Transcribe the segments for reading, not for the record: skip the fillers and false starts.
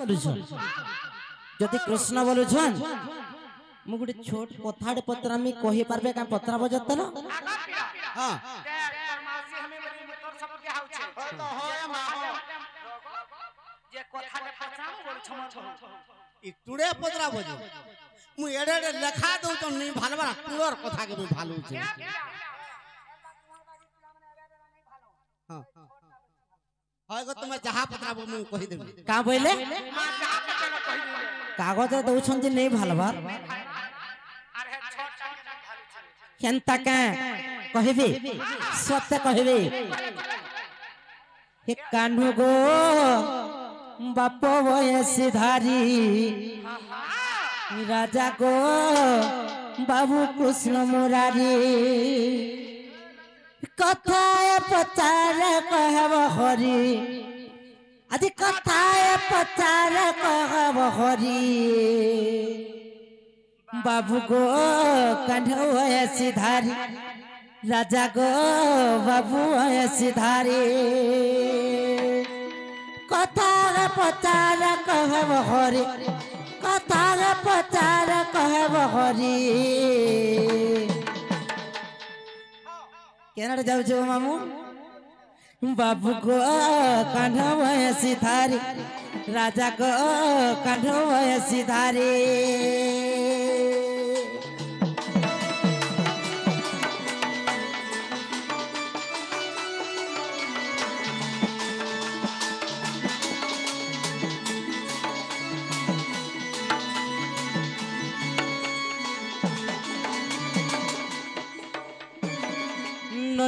बोलुछन जदि कृष्ण बोलुछन मु गुटे छोट कथाडे पत्रामी कहि पारबे का पत्रा बजतन हां मासी हमें बड़ी तोर सब के हाउ छे तो होए माहो जे कथाडे पत्राम बोल छम इ टुडे पत्रा बजो मु एडे लेखा दउ तो नहीं भालबा टुडर कथा के मु भालू छे हां हाय गो तुम जहा पत्रा मु कहि देबी का बोले मां जहा पत्रा कहि दे कागज दउछन जे नहीं भालबार अरे छोट केनता के कहबे सत्य कहबे हे कान्हू गो बाप वयस धारी राजा को बाबू कृष्ण मुरारी कथाए पचार कहब हरि आदि कथाए पचार कहब हरि बाबू गो कान्हू वयस धारी राजा गो बाबू वयस धारी कथा पचार कहब हरि कथा पचार कहब हरि केनाडे जाउ छो मामू बाबू गो कान्हू वयस धारी राजा गो कान्हू वयस धारी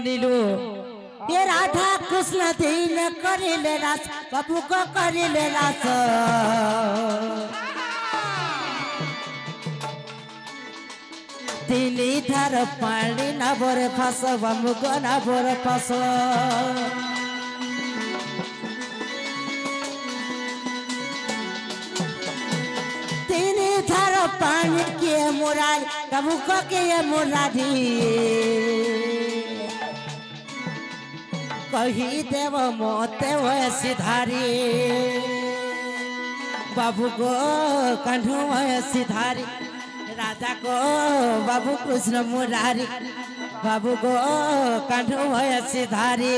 नीलू ये राधा कृष्ण दीन करिले रास बाबू को करिले रास तिनी थार पानी ना बोरे फास बाबू को ना बोरे फास तिनी थार पानी के मुरारी बाबू को के मुरारी कही देव मोते वयस धारी बाबू गो कान्हू वयस धारी राजा को बाबू कृष्ण मुरारी बाबू गो कान्हू वयस धारी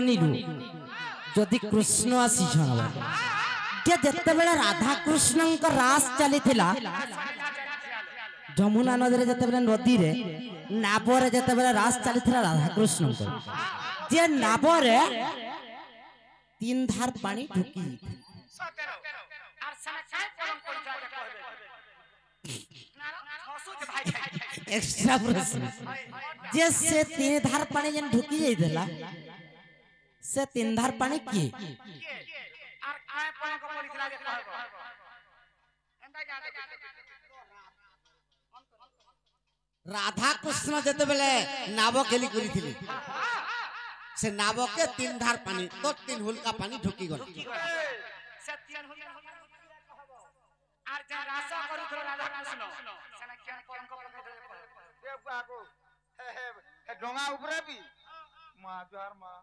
नीलू जदि कृष्ण आसी जते बेले राधा कृष्ण रास चली जमुना नदी जते बेले नदी रे नाबरे जते बेले रास चली राधा कृष्ण जे नाबरे तीन धार पानी ढुकी एक्स्ट्रा प्रश्न जे से तीन धार पानी जन ढुकी जाइदेला से तीन धार पानी की आर काय पन को पड़ितला जे कहबो एंदा जाने राधा कृष्ण जते बेले नाव खेली करी से नाव के तीन धार पानी तो तीन हुलका पानी ढुकी गल सत्यन हुलका कहबो आर जे रासा करू राधा कृष्ण सेना केन पन को पड़ितला देव आगो हे डोंगा ऊपरे भी मां जोहर मां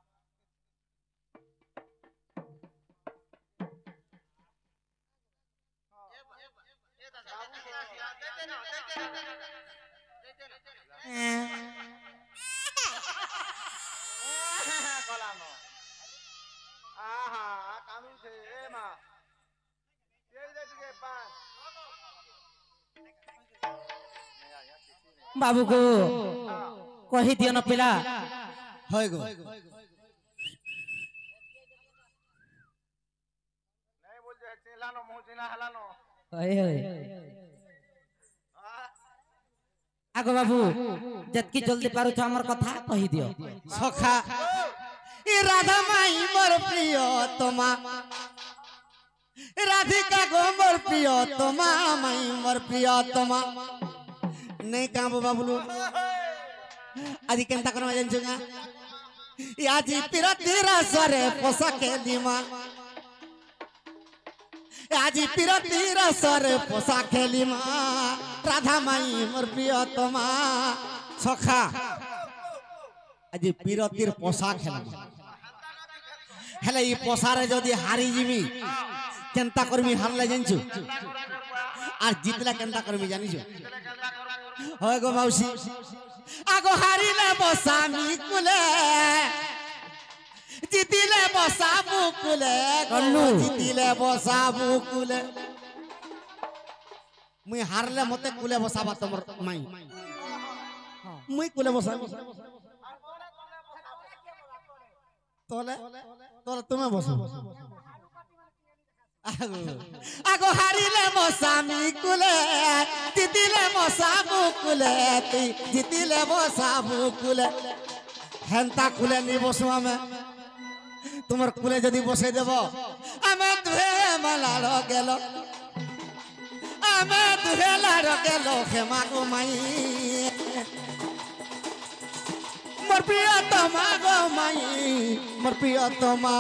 बाबू को कही दियो न पिला होय गो नहीं बोल जे चिल्लानो मुंह चिल्ला हलानो आगो बाबू जतकी जल्दी पारू छ हमर कथा कही दियो सखा ए राधा माई मोर प्रिय तमा রাধিকা গো মোর প্রিয় তোমা মাই মোর প্রিয় তোমা নেই কাঁবো বাবুলু আজি কেনতা করমা জানছো না আজি পিরতির সরে পোশাকে দিমা আজি পিরতির সরে পোশাকে লিমা রাধা মাই মোর প্রিয় তোমা সখা আজি পিরতির পোশাক খেলাম হেলে এই পোশারে যদি হারি যাবি কেনতা করবি হারলে জানছু আর জিতলে কেনতা করবি জানিছ হয় গো মাউসী আগো হারিলে বসামি কুলে জিতিলে বসাবু কুলে জিতিলে বসাবু কুলে মুই হারলে মতে কুলে বসাবা তোমার মাই মুই কুলে বসাবো তোলে তোলে তুমি বসো আগো হারিলে বসামি কুলে জিতিলে বসাবু কুলে জিতিলে বসাবু কুলে হেনতা কুলে নি বসু আমি তোমার কুলে যদি বসে দেব আমি দুহে মালার গেল আমি দুহে লার গেল হেমা গো মাই মোর প্রিয় তোমা গো মাই মোর প্রিয় তোমা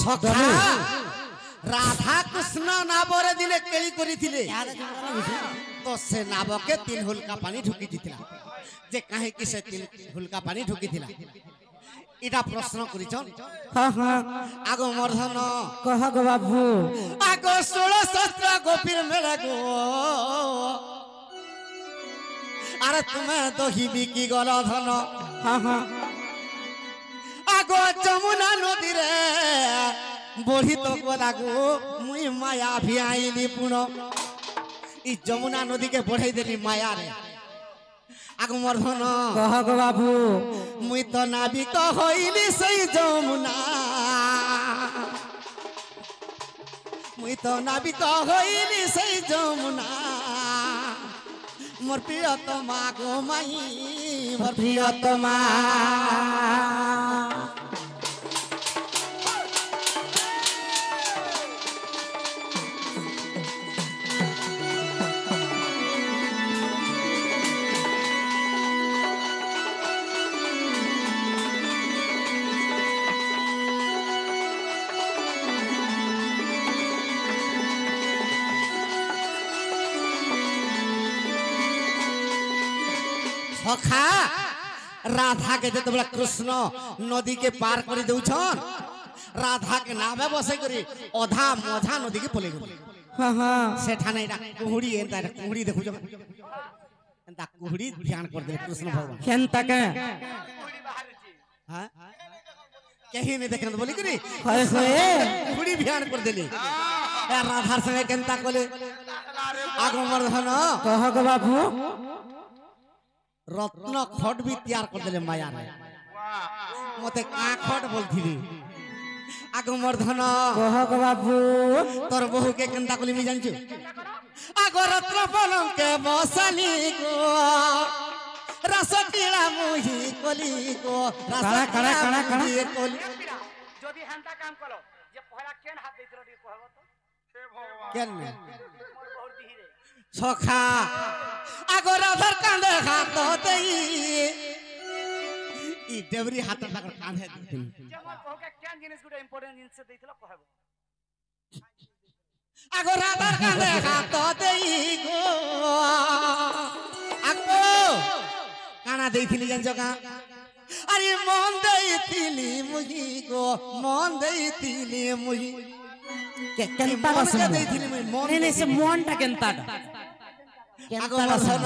সখা রাধা কৃষ্ণ নাবরে দিলে কেলি করিছিলে তো সে নাবকে 3 হুলকা পানি ঢুকি দিছিলা যে কাহে কি সে 3 হুলকা পানি ঢুকি দিলা এটা প্রশ্ন করিছন হ্যাঁ হ্যাঁ আগো মর্ধন কহ গো বাবু আগো 16 শস্ত্র গোপীর মেলে গো আরে তুমি দহিবি কি গলধন হ্যাঁ হ্যাঁ আগো যমুনা নদীরে বড়ি তো গলাগো মুই মায়া ভিআইলি পুন ই যমুনা নদীকে বড়াই দেলি মায়া রে আগো মর্ধন কহ গো বাবু মুই তো নাবিক হইলি সেই যমুনা মুই তো নাবিক হইলি সেই যমুনা মোর প্রিয়তমা গো মাই মোর প্রিয়তমা সখা রাধাকে যেতবেলা কৃষ্ণ নদীকে পার করে দেউছন রাধাকে নামে বসে করে অধা মঝা নদীকে পলে গেল হ্যাঁ হ্যাঁ সেখানে এটা কুহুড়ি এন্তা এটা কুহুড়ি দেখুছ এন্তা কুহুড়ি ধ্যান করে দেবে কৃষ্ণ ভগবান কেনতাকে হ্যাঁ কেহি नहीं দেখেন বলি করি হয় হয় কুহুড়ি ধ্যান করে দিলি রাধার সঙ্গে কেনতা কলে আগমর্ধন কহ গো বাবু রত্ন খট भी तैयार कर देले माया रे मते का खट बोलथिली আগমর্ধন কহ গো বাবু তোর বহু के केनता कली मी जानछु আগো রত্ন পলঙ্কে বসালি গো রস পিলা মুহি কলি গো রস কাড়া, কাড়া, কাড়া, কাড়া। মুহি কলি যদি হেনতা কাম করো যে পহলা কেন হাত দিছিল টি কহব তো হে ভগবান কেন মোর বহুত দিহি রে সখা আগো রাধার কাঁধে হাত দেই ই দেবরি হাত টাকার কাঁধে দিছিল যে মোর বহুকে কেন জিনিস গুলো ইম্পর্টেন্ট জিনিস দিছিল কহব আগো রাধার কাঁধে হাত দেই গো আগো কানা দেইছিলি জানছো কা আরে মন দেইছিলি মুহি গো মন দেইছিলি মুহি কেনতা মনকে বসন দেইছিলি মুহি মন নেই নেই সে মনটা কেনতাটা আগো বসন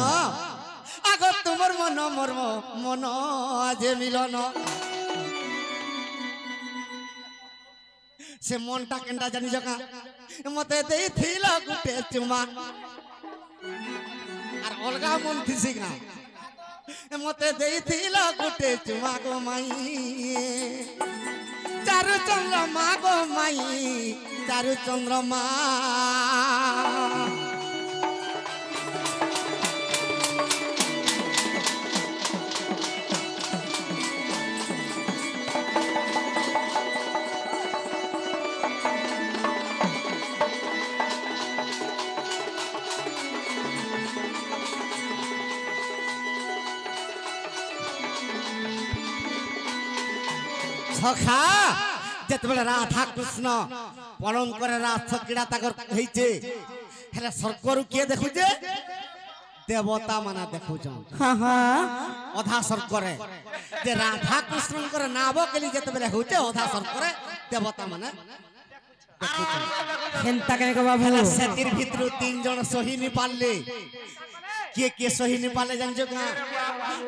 আগো তোমার মন মোর মন যে মিলন সে মনটা কেনটা জানিছ কা মতে দেইছিল গুটে চুমা আর অলগা মন থিসি গা মতে দেইছিল গুটে চুমা গো মাই চারু চন্দ্রমা গো মাই চারু চন্দ্রমা সখা যেতবেলে রাধা কৃষ্ণ পালন করে রাস ক্রীড়া তাকর হইছে হেলে স্বর্গরু কিয়ে দেখুছে দেবতা মানে দেখুছন হ্যাঁ হ্যাঁ অধা স্বর্গরে যে রাধা কৃষ্ণଙ୍କର নাম কেলি যেতবেলে হইছে অধা স্বর্গরে দেবতা মানে সেন্তা কেন বাবু হেলে সেতির ভিতরু তিন জন সহিনী পারলে কে কে সহিনী পালে জানছো না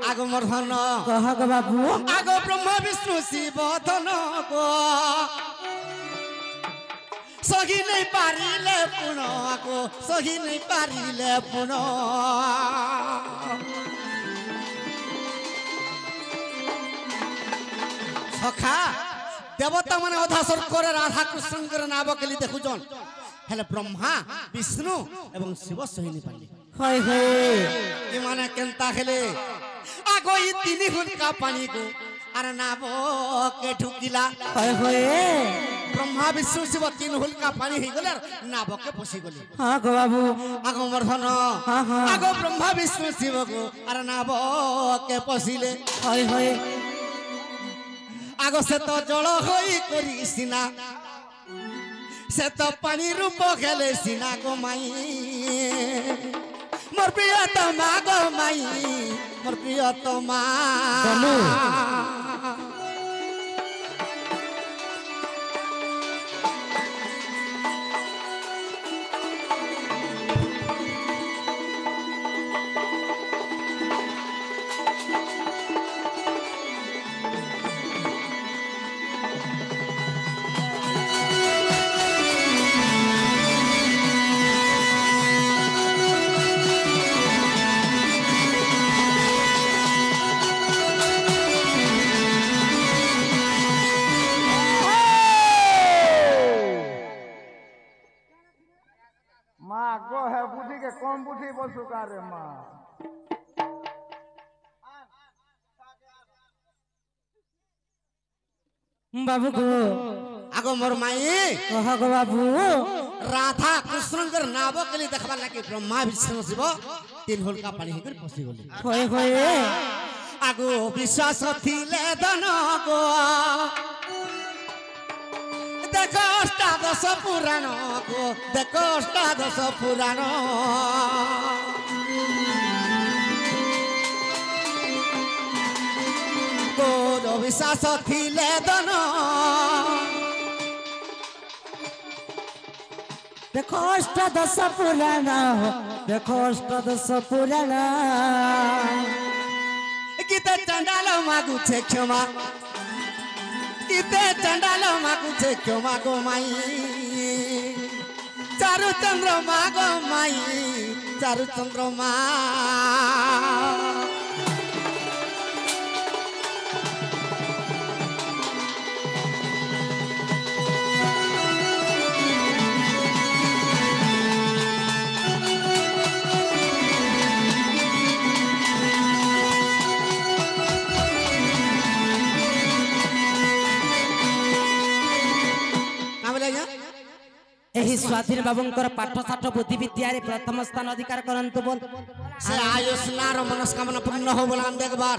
আগ মর্ধন কহ গো বাবু আগ ব্রহ্মা বিষ্ণু শিব ধন গো সহি নেই পারিলে পুণ আগো সহি নেই পারিলে পুণ সখা দেবতা মানে অধা স্বর্গরে রাধা কৃষ্ণଙ୍କର নাম কেলি দেখুছন হেলে ব্রহ্মা বিষ্ণু এবং শিব সহিনী পালি হয় হয় মানে কেনতা খেলে আগো ই তিনি হুলকা পানি গো আর নাম কে ঢুকিলা হয় হয় ব্রহ্মা বিষ্ণু শিব তিন হুলকা পানি হই গলে নাবকে পশি গলে হ্যাঁ গো বাবু আগো মর্ধন হ্যাঁ হ্যাঁ আগো ব্রহ্মা বিষ্ণু শিব গো আর নাবকে পশিলে হয় হয় আগো সে তো জল হই করি সিনা সে তো পানি রূপ খেলে সিনা গো মাই মোর প্রিয়তমা গো মাই মোর প্রিয়তমা বলো। মা গো হে বুদ্ধি के कम बुद्धि बोल रे माँ বাবু গো আগো মোর মাই কহ গো বাবু রাধা কৃষ্ণଙ୍କର নাম কেলি দেখবার লাগি ব্রহ্মা বিষ্ণু শিব তিন হুলকা পানি হই করে পশি গলে হয় হয় আগো বিশ্বাস থিলে ধন গো দেখো অষ্টাদশ পুরাণ গো দেখো অষ্টাদশ পুরাণ গোর বিশ্বাস থিলে ধন দেখো অষ্টাদশ পুরাণ দেখো অষ্টাদশ পুরাণ গীতে চণ্ডাল মাগুছে ক্ষমা গীতে চণ্ডাল মাগুছে ক্ষমা গো মাই চারু চন্দ্রমা গো মাই চারু চন্দ্রমা ଏହି ସ୍ୱାଧୀନ ବାବୁଙ୍କର ପାଠ ସାଠ ବୁଦ୍ଧି ବିଦ୍ୟାରେ ପ୍ରଥମ ସ୍ଥାନ ଅଧିକାର କରନ୍ତୁ ବୋଲ से आयुष्णार मनस्कामना पूर्ण हो बोलान देखबार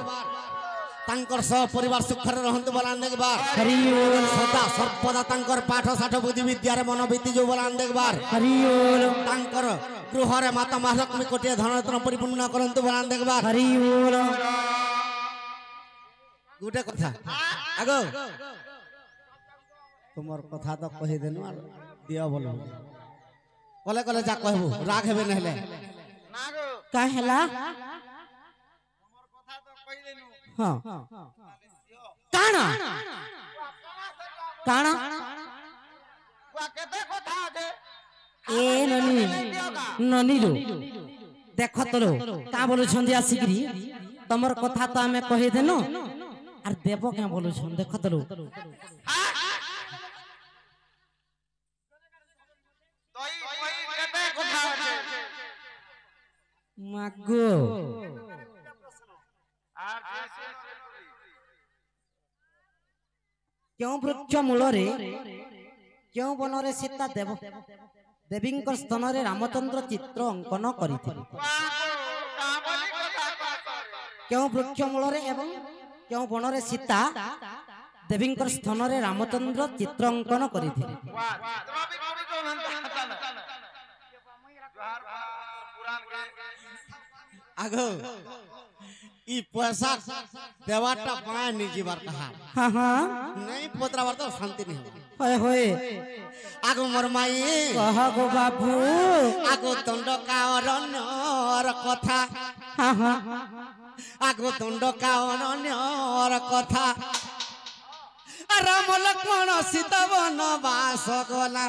तांकर सह परिवार सुखरे रहंतु बोलान देखबार हरि बोल सदा सर्वदा तांकर पाठ साठ बुद्धि विद्यारे मनोबीति जो बोलान देखबार हरि बोल तांकर गृहरे माता महालक्ष्मी कोटिया धनरत्न परिपूर्ण करंतु बोलान देखबार हरि बोल गुटे कथा आगो तुमर कथा तो कहि देनु आर दिया बोलो कले कले जा कहबो राग हेबे नहले ना गो का ହେଲା हमर कथा तो कहि देनु ହଁ କାଣ କାଣ बुआ केते कथा आगे ଏ ନନି ନନିରୁ ଦେଖ ତୋର କା ବୋଲୁଛନ୍ତି ଆସିକିରି তোমার কথা তো আমি কহি দেনু আর দেব কে বলুছ দেখো তো তই কেতে কথা আছে মাগো আর কেউ বৃক্ষ মূলরে কেউ বনরে সীতা দেব দেবীଙ୍କ ସ୍ଥାନରେ ରାମଚନ୍ଦ୍ର ଚିତ୍ର ଅଙ୍କନ କରିଥିଲେ କାମଲି କଥା କହ କେଉଁ ବୃକ୍ଷ ମୂଳରେ ଏବଂ କେଉଁ ବଣରେ ସୀତା ଦେବୀଙ୍କ ସ୍ଥାନରେ ରାମଚନ୍ଦ୍ର ଚିତ୍ର ଅଙ୍କନ କରିଥିଲେ वाह चित्र भी कभी को नंता पुराण के आगो ई पैसा देवाटा पाए नहीं जीवार कहा हाँ हाँ नहीं पोतरावर तो शांति नहीं हो होए होए आगो मोर माई कह गो बाबू आगो दंडका अरण्यर कथा हाँ हाँ आगो दंडका अरण्यर कथा राम लक्ष्मण सीता बनवास गला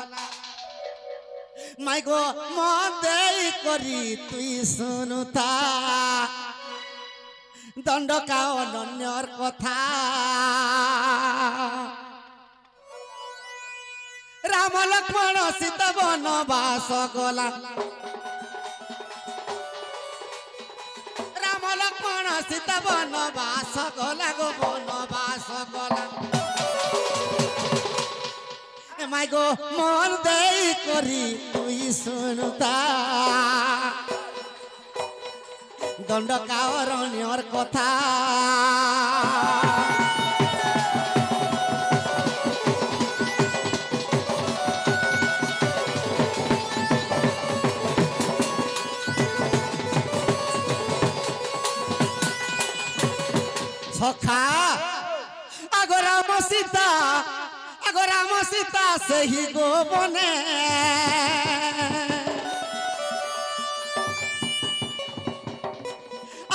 माई गो मन देई करी तुई सुनुता दंडका अरण्यर कथा राम लक्ष्मण सीता बनवास गला राम लक्ष्मण सीता बनवास गला गो बनवास गला ए माई गो मन देई करी तुई सुनुता दंडका अरण्यर कथा सखा आगो राम सीता से ही गो बने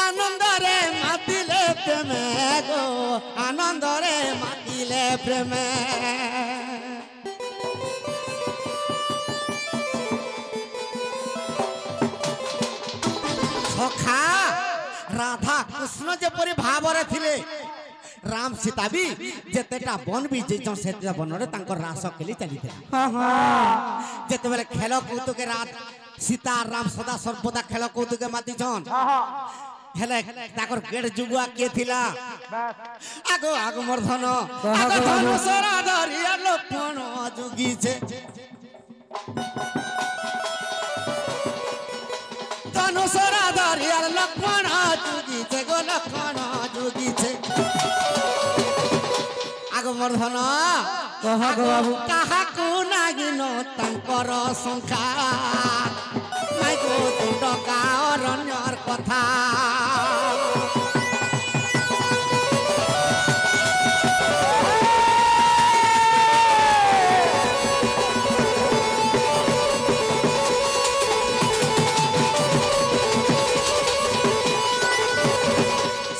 आनंद रे मातिले प्रेमे गो आनंद रे मातिले प्रेमे सखा राधा कृष्ण जेपरी भावरे थिले राम सीता भी जेतेटा बन भी जेजन सेतेटा बनरे तांकर रास केली चली थे हाँ हाँ जेते बेले खेल कौतुक रात सीता राम सदा सर्वदा खेल कौतुक माती छन हेले ताकर गेट जुगुआ के थिला आगो आगो मर्धन आगो धनुषरा धरिया लक्ष्मण जुगी छे धनुषरा धरिया लक्ष्मण जुगी छे गो लक्ष्मण जुगी छे आगो मर्धन कह गो बाबू कहा को नागिन तांकर संख्या माई गो दंडका अरण्यर कथा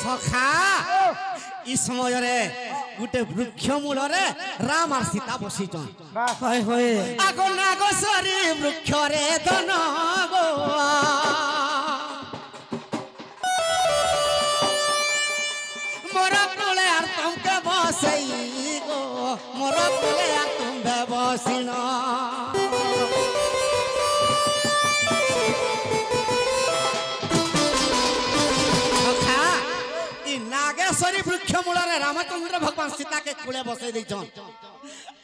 सखा ई समय रे गुटे वृक्ष मूल रे राम और सीता बसीचन होए होए आगो नागसरी वृक्ष रे धन गो मोर कोले आर तुमके बसई गो मोर कोले आर तुम बसिन नागेश्वरी वृक्ष मूल रे रामचंद्र भगवान सीता के कूले बसई दैछन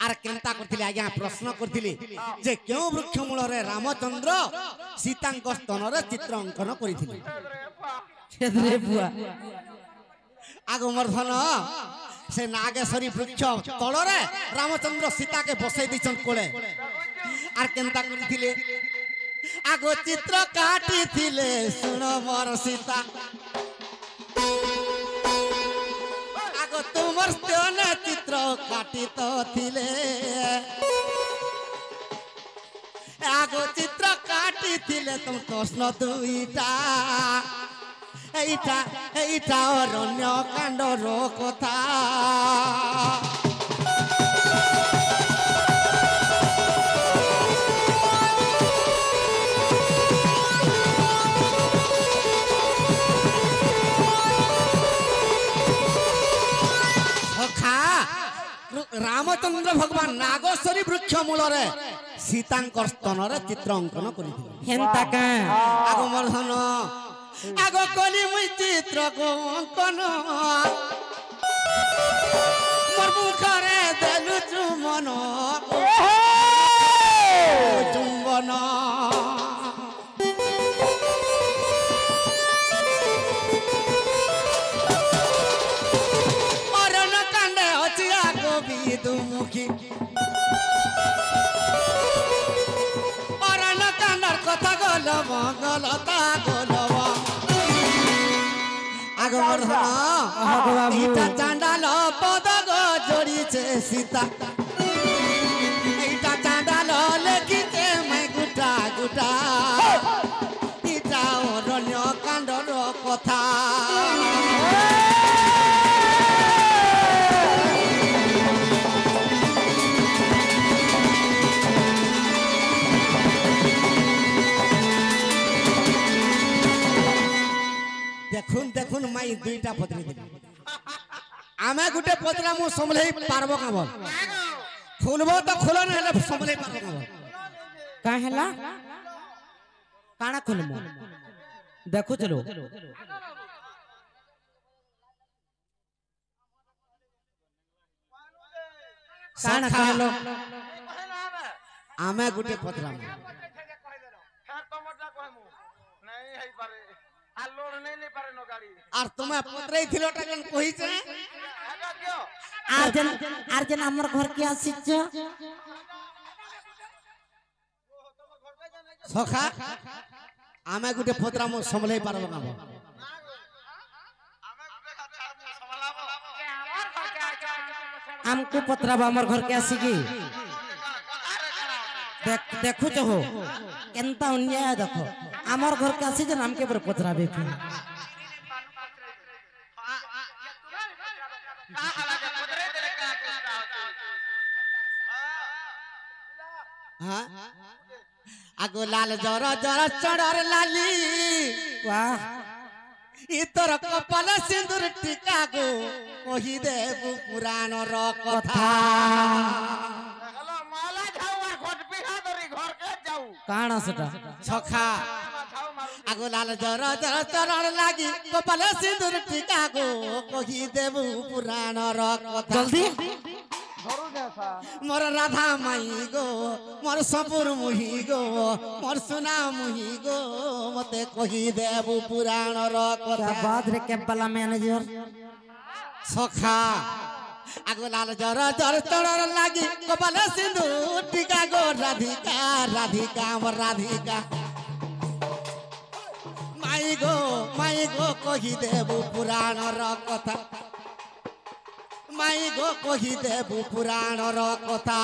आर केनता करथिले आज्ञा प्रश्न करथिले जे क्यों वृक्ष मूल रे रामचंद्र सीतांक स्तन रे चित्र अंकन करथिले छेदरे बुआ आगो मर्धन से नागेश्वरी वृक्ष तल रे रामचंद्र सीता के बसई दैछन कोले आर केनता करथिले आगो चित्र काटी थिले सुन मोर सीता तुमर स्तन चित्र काटी तो थिले आगो चित्र काटी थिले तुम कृष्ण दुईटा एटा एटा अरण्य कांड रो कथा রামচন্দ্র ভগবান নাগশ্বরী বৃক্ষ মূলরে সীতাঙ্কর স্তনরে চিত্র অঙ্কন করিଥିଲେ হেন্তা কা আগ মর্ধন আগ কলি মুই চিত্র অঙ্কন মোর মুখরে দেলু চুমন চুম্বন অরণ্য কাণ্ডে অছি আগ বিদুমুখী অরণ্য কাণ্ডর কথা গলব গলতা গলব আগ মর্ধন বাবু। ইটা চাণ্ডাল পদ গো জড়িছে সীতা ইটা চাণ্ডাল লেখিছে মাই গুটা গুটা ইটা অরণ্য কাণ্ডর কথা দেখুন দেখুন মাই দুইটা পত্নী দিলি আমি গোটে পত্রা মু সম্ভলেই পারব কাম খুলব তো খুল না হলে সম্ভলেই পারব কাম কা হেলা কাଣା খুলমু দেখু চলো কাଣା कहलो আমি গোটে পত্রা মু হ্যাঁ তোমারটা কইমু নাই হই পারে আর লোড নেই পারে নো গাড়ি আর তুমি পত্রাই থিলটা কেন কইছে আগা কিও আর যেন আমার ঘর কে আসিছ সখা আমি গোটে পত্রা মু সম্ভলেই পারব কাম আমি গুটে কথা সমালাবো কে আমার ঘরকে আইছো আমকু পত্রাবা আমার ঘর কে আসিকি দেখু हो केनता अन्याय देखो আমার ঘর কে আসি যে আমকে পরে পত্রাবে কি হ্যাঁ আগো লাল জর জর চড়র লালি वाह ইতর কপাল সিন্দুর টিকা গো কহি দেবু পুরাণর কথা হ্যালো মালা যাও আর ঘট বিহা ধরি ঘরকে যাও কাଣା সেটা সখা যাও মারু আগো লাল জর জর চড়র লাগি কপাল সিন্দুর টিকা গো কহি দেবু পুরাণর কথা জলদি ধরু দেসা মোর রাধা মাই গো মোর সপুর মুহি গো মোর সোনা মুহি গো মতে কহি দেবু পুরাণর क्या কথা बात रे कैब वाला मैनेजर সখা আগো লাল জর জর চড়র লাগি কপাল সিন্ধু টিকা গো রাধিকা রাধিকা আমার রাধিকা মাই গো কহি দেবু পুরাণর কথা মাই গো কহি দেবু পুরাণর কথা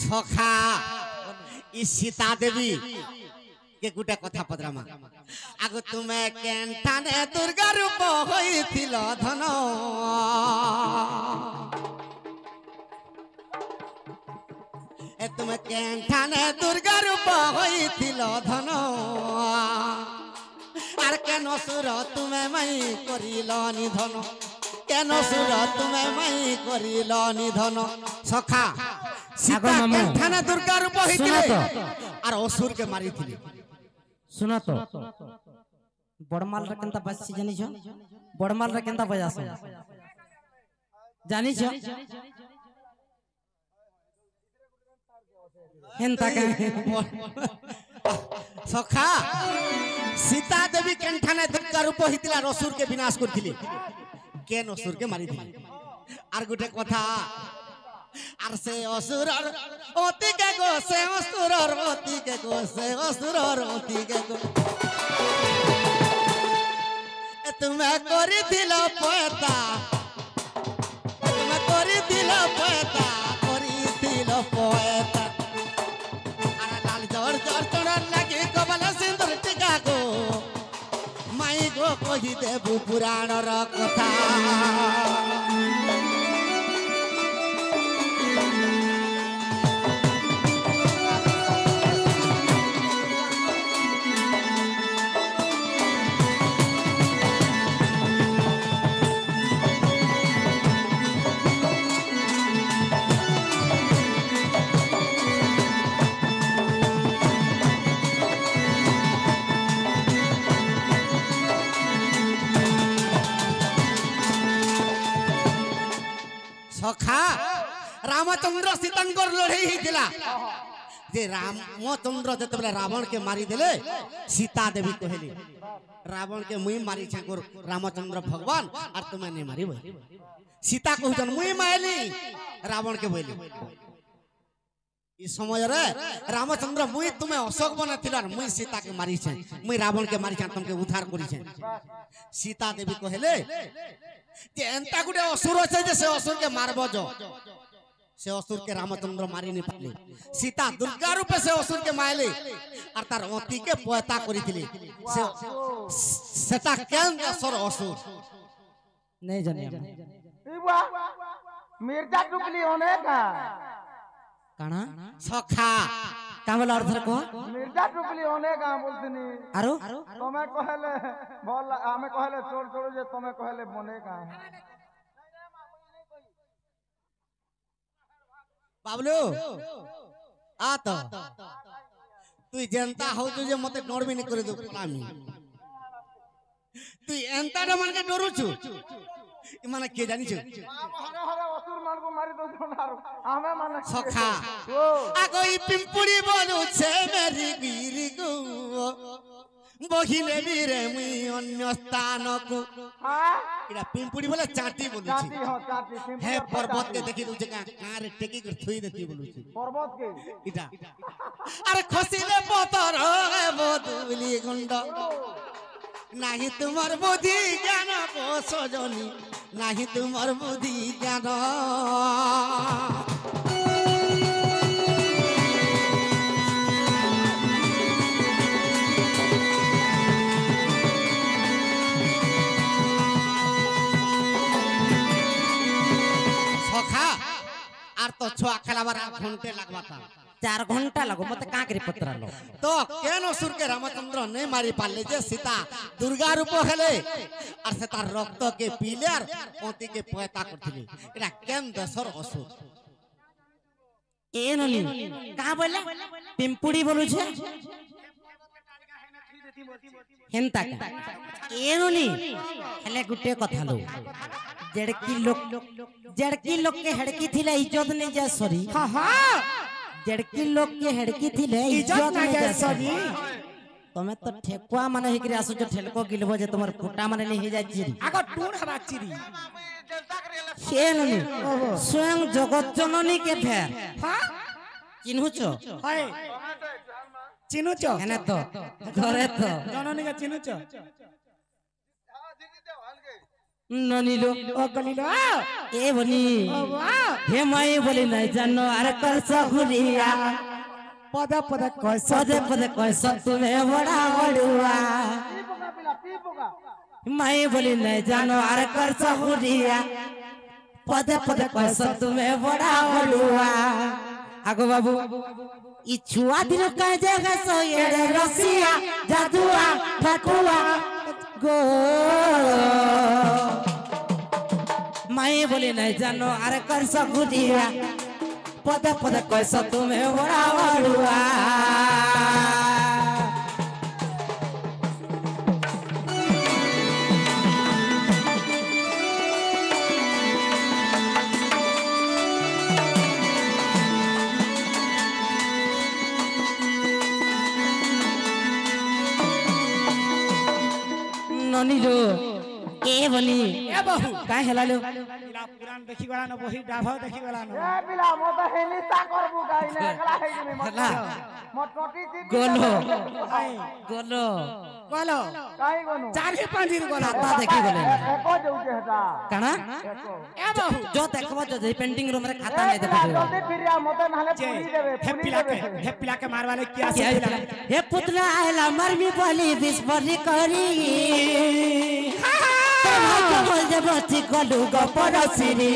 সখা ই সীতা দেবী কে গুটা কথা পদরামা আগ তুমি কেনটানে দুর্গা রূপ হইছিল ধন এ তুমি কেনটানে দুর্গা রূপ হইছিল ধন আর কেন সুর তুমি মাই করিল নিধন কেন সুর তুমি মাই করিল নিধন সখা সীতা মামু। কেনটানে দুর্গা রূপ হইছিলে শোনো তো। আর অসুর কে মারিছিলে सुना तो बड़माल रे केनता बजसी जानी छ बड़माल रे केनता बजास जानी छ हेनता का সখা সীতা দেবী কেনঠানে দুর্গা রূপ হইতিলা অসুর কে বিনাশ করতিলি কেন অসুর কে মারিতিলি আর গোটে কথা আর সে অসুরর অতি কে গো সে অসুরর অতি কে গো সে অসুরর অতি কে গো এ তুমি করিছিল পয়তা তুমি করিছিল পয়তা করিছিল পয়তা আর লাল জর জর চড়ার লাগি কবল সিন্দুর টিকা গো মাই গো কহি দেবু পুরাণর কথা সখা রামচন্দ্র সীতাঙ্কর লড়াই হয়েছিল যে রামচন্দ্র যেতবে রাবণ কে মারি দেলে সীতা দেবী কহিলি রাবণ কে মুই মারিছে গোর রামচন্দ্র ভগবান আর তুমি নেই মারিব সীতা কহুছন মুই মারিলি রাবণ কে বইলি এই সময় রে রামচন্দ্র মুই তুমি অশোক বনাছিল আর মুই সীতা কে মারিছে মুই রাবণ কে মারিছে তোমাকে উদ্ধার করিছে সীতা দেবী কহিলে যে এন্তা গুটে অসুর আছে যে সে অসুর কে মারব সে অসুর কে রামচন্দ্র মারি নি পারলে সীতা দুর্গা রূপে সে অসুর কে মারলে আর তার অতি কে পয়তা করিছিলি সে সেটা কেন অসুর অসুর नहीं जाने मिर्जा टुकली होने का काना সখা कामल अर्थ को मिर्जा टुकली होने का बोलतनी आरो तुम्हें कहले बोल हमें कहले छोड़ छोड़ जे तुम्हें कहले बने का बाबलू आ तो তুই জেনতা হউছু যে মতে ডরবি নি করে দে আমি তুই এন্তাটা মানকে ডরুছু মানে কে জানিছ हरे हरे असुर मान को मारी दो जोनार हमें माने সখা আগই পিম্পুড়ি বলুছে মেরি গিরি গো বহিলে বিরে মুই অন্য স্থানকু हां এটা পিম্পুড়ি বলে চাটি বলুছি चाटी हो चाटी হে পর্বত কে দেখি দুছে কারে টেকি করে থুই দেখি বলুছি पर्वत के এটা আরে খসিলে পতর হে বদুলি গুন্ড নাহি তোমার বুদ্ধি জ্ঞান সজনী নাহি তোমার বুদ্ধি জ্ঞান সখা আর তো ছোয়া খেলাবার ঘন্টে লাগবা তা 4 घंटा लगो मत काकरी पत्र लो तो केन असुर के रामचंद्र नहीं मारी पाले जे सीता दुर्गा रूप हेले और से तार रक्त के पीले और पति के पयता करथिले एटा केन दसर असुर एननी का बोला पिंपुड़ी बोलु छे हेंता का एननी हेले गुटे कथा लो जड़की लोग के हड़की थिले इज्जत नहीं जा सरी हां हां जड़की लोग के हड़की थिले इज्जत नहीं जा सरी तमे तो ठेकुआ माने हिकरी आसु जो ठेलको गिलबो जे तमर फुटा माने नहीं हे जा चिरी आगो टूण हवा चिरी एननी स्वयं जगत जननी के फेर हां चिन्हुचो हाय चिन्हुचो हेने तो घरे तो जननी का चिन्हुचो ननीलो ओ गलीलो ए बनी हे माई बोली नहीं जानो अरे कर सहुरिया पद पद कैसा तुम्हें बड़ा बड़ुआ माई बोली नहीं जानो अरे कर सहुरिया पद पद कैसा तुम्हें बड़ा बड़ुआ आगो बाबू ई छुआ दिन का जगह सो ये रसिया जादुआ ठाकुआ गो माई बोली नहीं जानो अरे कर सकुदिया पद पद कैसा तुम्हें बड़ा बड़ुआ ननीलो ए बनी ए बहु काहे हेलालो इला पुराण देखि गला न बही डाभ देखि गला न ए बिला म त हेलिसा करबु गाइने एकला हेगिनी म हेला म टोटी ती गोलो हाय गोलो गलो काई गनु चारि पांजिर गला खाता देखि गले एको जोजे हेता काना एको ए बहु जो देखबो जे पेंटिंग रूम रे खाता नै बिला देखबो जल्दी फिरिया मते नाले जे पूरी देबे पूरी देबे हे पिला के मारवाले क्या से पिला हे पुतला आइला मरमी बोली बिस्फोरी करी भाग्य बोल जे बची गलु गपरसिरी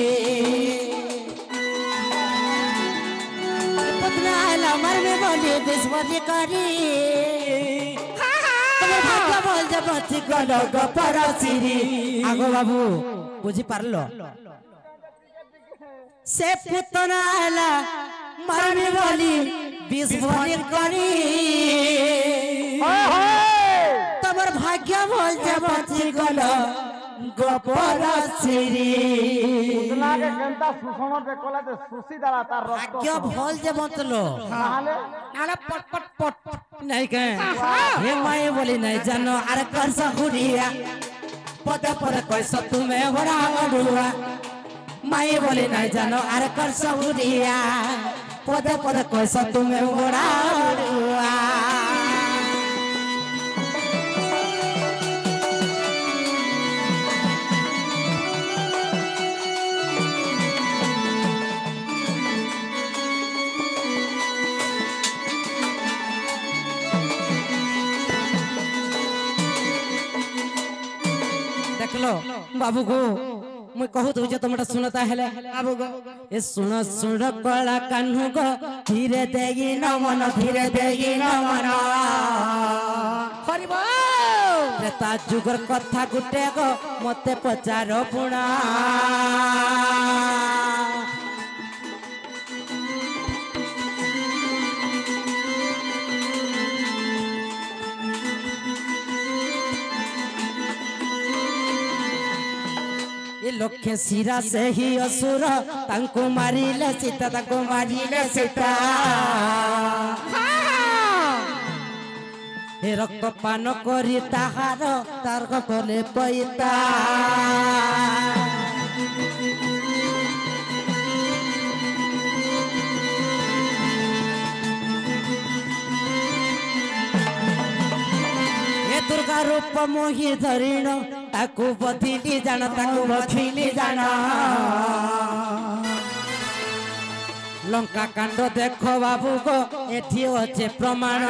पुतला आइला मरमी बोली बिस्फोरी करी भाग्य बोल जे बची गलु गपरसिरी आगो बाबू बुझी पारलो से पुतना आइला मरमी बोली बिस्फोरी करी तमर भाग्य बोल जे बची गल गपरसिरी उतना के केनता सुसण दे कोला दे सुसी दाला तार रक्त भाग्य भोल जे बचलो नाले नाले पट पट पट नहीं के हे माई बोली नहीं जानो अरे कर सहुरिया पद पर कैसा तुम्हें बड़ा गडुआ माई बोली नहीं जानो अरे कर सहुरिया पद पर कैसा तुम्हें बड़ा गडुआ देखलो बाबू को मैं कहू तो जे तुमटा सुनता हेले बाबू को ए सुन सुन कला कान्हू को धीरे देगी न मन धीरे देगी न मन हरिबो ता जुगर कथा गुटे को मते पचारो पुणा ये लक्ष्य सिरा से ही असुर तांको मारिले सीता तांको मारिले सीता हे रक्त पान करी ताहार तार कले पैता दुर्गा रूप मोहि धरिण ताकू बधिली जान ताकू बधिली जान लंका कांड देखो बाबू को एठी अच्छे प्रमाण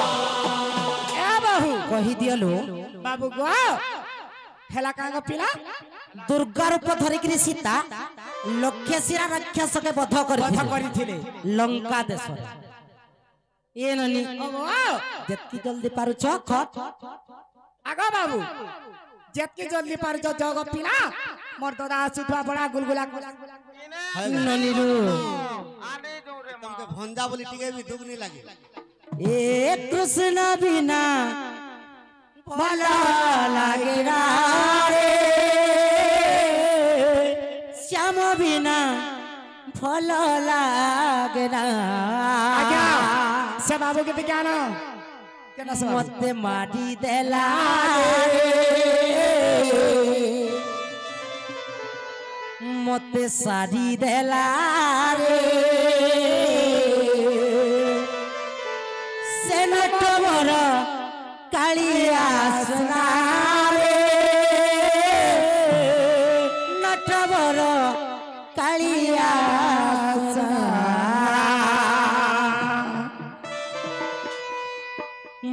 ए बहु कही दियलु बाबू गो हेला कांग पिला दुर्गा रूप धरिकरी सीता लक्ष्य शिरा राक्षस के बध କରିଥିଲେ लंका देश ये ननी ओगो जत्ती जल्दी पारुछ खट आगो बाबू जेतकी जल्दी पार जो जग पिला मोर दादा सुधवा बड़ा गुलगुला ननी रू आने जो रे तुमके भंजा बोली टिके भी दुख नहीं लगे ए कृष्ण बिना भला लागे रे श्याम बिना फल लागे आज्ञा से बाबू के ज्ञान केना से मते माटी देला मते साड़ी देला रे से नटवर कालिया सुना रे नटवर कालिया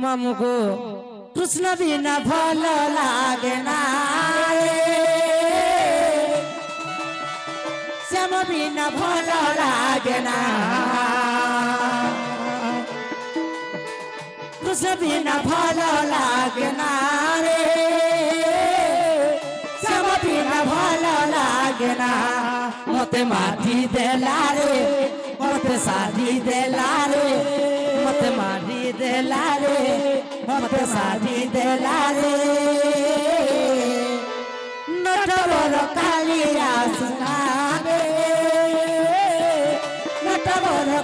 मामू को कृष्ण बिना भल लागे ना श्याम बिना भल लागे ना कृष्ण बिना भल लागे ना रे श्याम बिना भल लागे ना मते माटी देला रे मते शादी देला रे मते माटी देला रे मते शादी देला रे नटवर कालिया सुना रे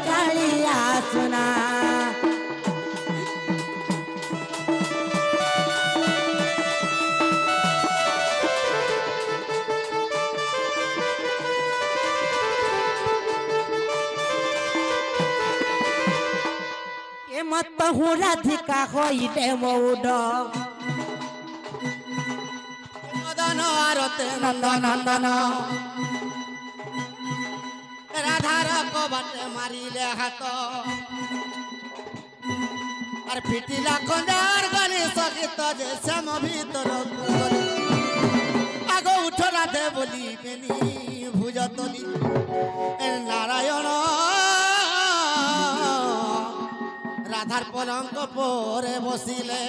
কালিয়া সোনা মত হুরাধিকা হইতে মৌড মদন আরতে নন্দন নন্দন রাধার কবাটে মারিলে হাত আর ফিটিলা খঞ্জার গণেশ গীত যে শ্যাম ভিতর আগ উঠ রাধে বলি বেনি ভুজতলি নারায়ণ রাধার পলঙ্ক পরে বসিলে